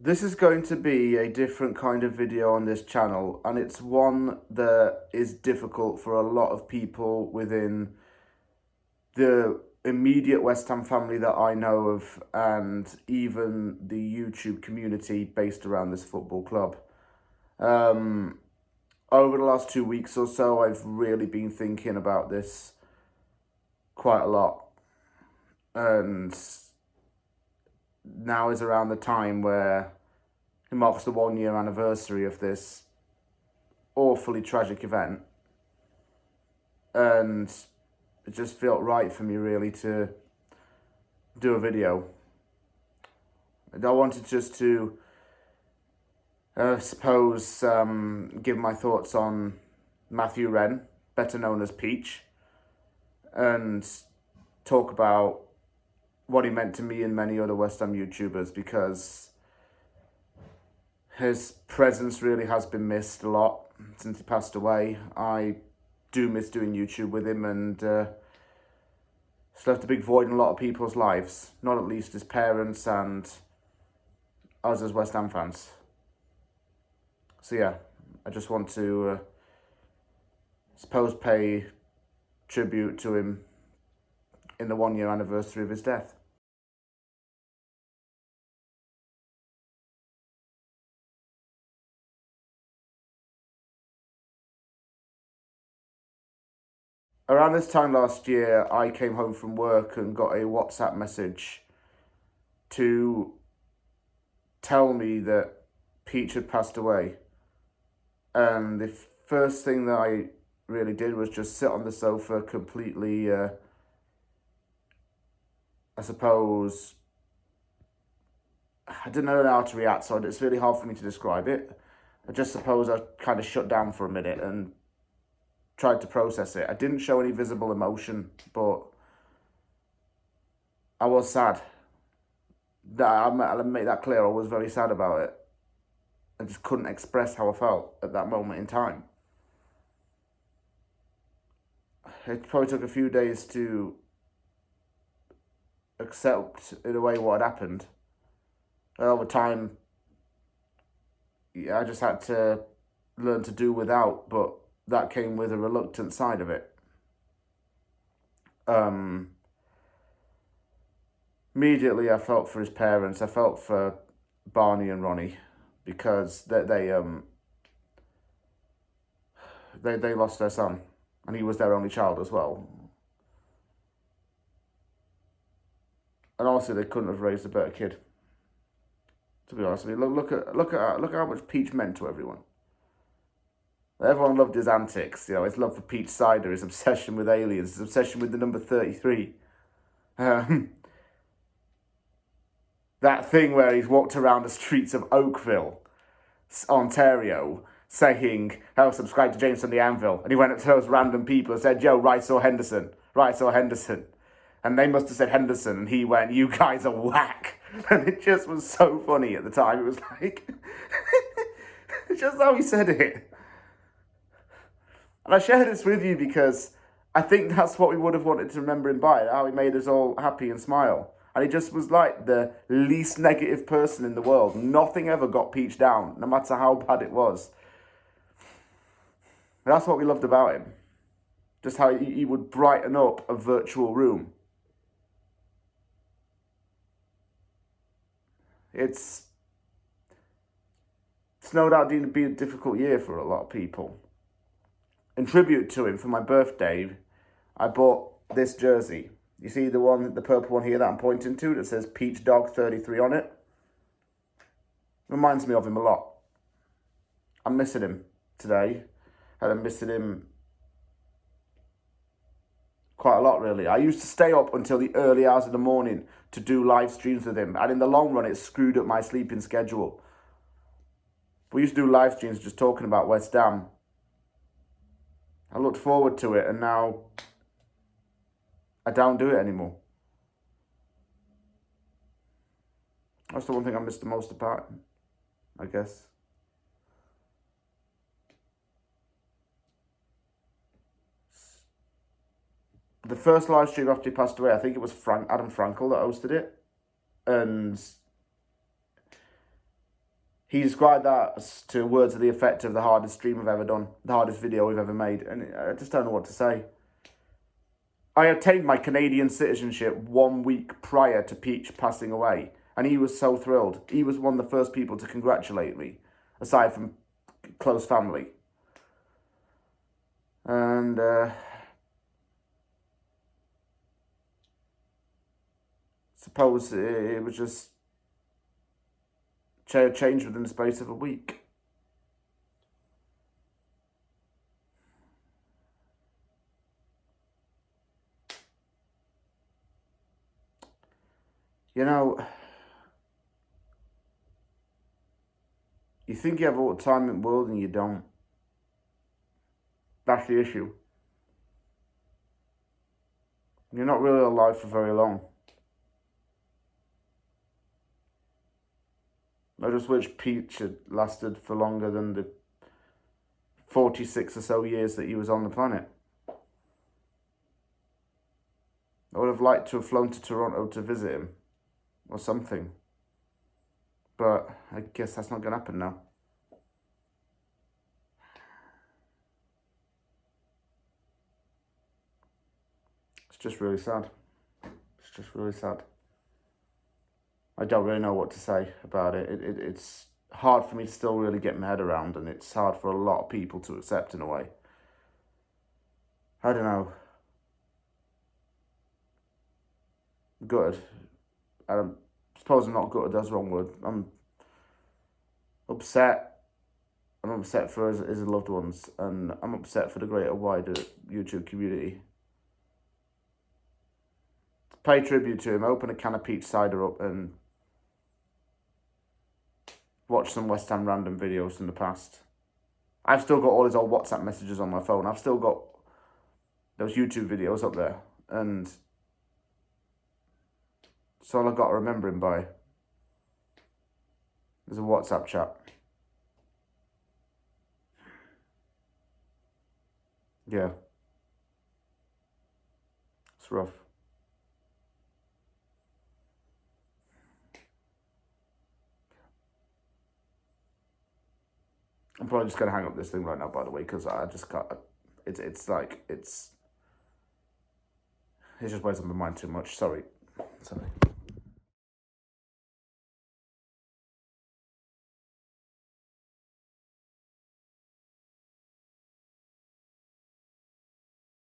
This is going to be a different kind of video on this channel, and it's one that is difficult for a lot of people within the immediate West Ham family that I know of, and even the YouTube community based around this football club. Over the last 2 weeks or so, I've really been thinking about this quite a lot, and now is around the time where it marks the 1 year anniversary of this awfully tragic event, and it just felt right for me really to do a video. And I wanted just to give my thoughts on Matthew Wren, better known as Peach, and talk about what he meant to me and many other West Ham YouTubers, because his presence really has been missed a lot since he passed away. I do miss doing YouTube with him, and it's left a big void in a lot of people's lives, not at least his parents and us as West Ham fans. So yeah, I just want to pay tribute to him in the 1 year anniversary of his death. Around this time last year, I came home from work and got a WhatsApp message to tell me that Peach had passed away. And the first thing that I really did was just sit on the sofa completely, I didn't know how to react, so it's really hard for me to describe it. I just suppose I kind of shut down for a minute and tried to process it. I didn't show any visible emotion, but I was sad. I'll make that clear, I was very sad about it. I just couldn't express how I felt at that moment in time. It probably took a few days to accept, in a way, what had happened. And over time, I just had to learn to do without, but that came with a reluctant side of it. Immediately, I felt for his parents. I felt for Barney and Ronnie, because they lost their son, and he was their only child as well. And honestly, they couldn't have raised a better kid. To be honest with you, look at how much Peach meant to everyone. Everyone loved his antics, his love for peach cider, his obsession with aliens, his obsession with the number 33. That thing where he's walked around the streets of Oakville, Ontario, saying, "Oh, subscribe to James on the Anvil." And he went up to those random people and said, "Yo, Rice or Henderson? Rice or Henderson?" And they must have said Henderson, and he went, "You guys are whack." And it just was so funny at the time. It was like, it's just how he said it. And I share this with you because I think that's what we would have wanted to remember him by, how he made us all happy and smile. And he just was like the least negative person in the world. Nothing ever got Peach down, no matter how bad it was. And that's what we loved about him. Just how he would brighten up a virtual room. It's no doubt going to be a difficult year for a lot of people. In tribute to him, for my birthday, I bought this jersey. You see the purple one here that I'm pointing to that says Peach Dog 33 on it? Reminds me of him a lot. I'm missing him today, and I'm missing him quite a lot, really. I used to stay up until the early hours of the morning to do live streams with him, and in the long run, it screwed up my sleeping schedule. We used to do live streams just talking about West Ham. I looked forward to it, and now I don't do it anymore. That's the one thing I miss the most about him, I guess. The first live stream after he passed away, I think it was Adam Frankel that hosted it. And He described that as, to words of the effect of the hardest stream we've ever done, the hardest video we've ever made, and I just don't know what to say. I obtained my Canadian citizenship 1 week prior to Peach passing away, and he was so thrilled. He was one of the first people to congratulate me, aside from close family. And suppose it was just changed within the space of a week. You know, you think you have all the time in the world and you don't. That's the issue. You're not really alive for very long. I just wish Peach had lasted for longer than the 46 or so years that he was on the planet. I would have liked to have flown to Toronto to visit him, or something. But I guess that's not going to happen now. It's just really sad. It's just really sad. I don't really know what to say about it. It's hard for me to still really get my head around, and it's hard for a lot of people to accept in a way. I don't know. Gutted. I suppose I'm not gutted, that's the wrong word. I'm upset. I'm upset for his loved ones, and I'm upset for the greater wider YouTube community. To pay tribute to him, open a can of peach cider up and watch some West Ham random videos from the past. I've still got all his old WhatsApp messages on my phone. I've still got those YouTube videos up there, and that's all I've got to remember him by. There's a WhatsApp chat. Yeah. It's rough. I'm probably just going to hang up this thing right now, by the way, because I just can't. It's just weighs on my mind too much. Sorry.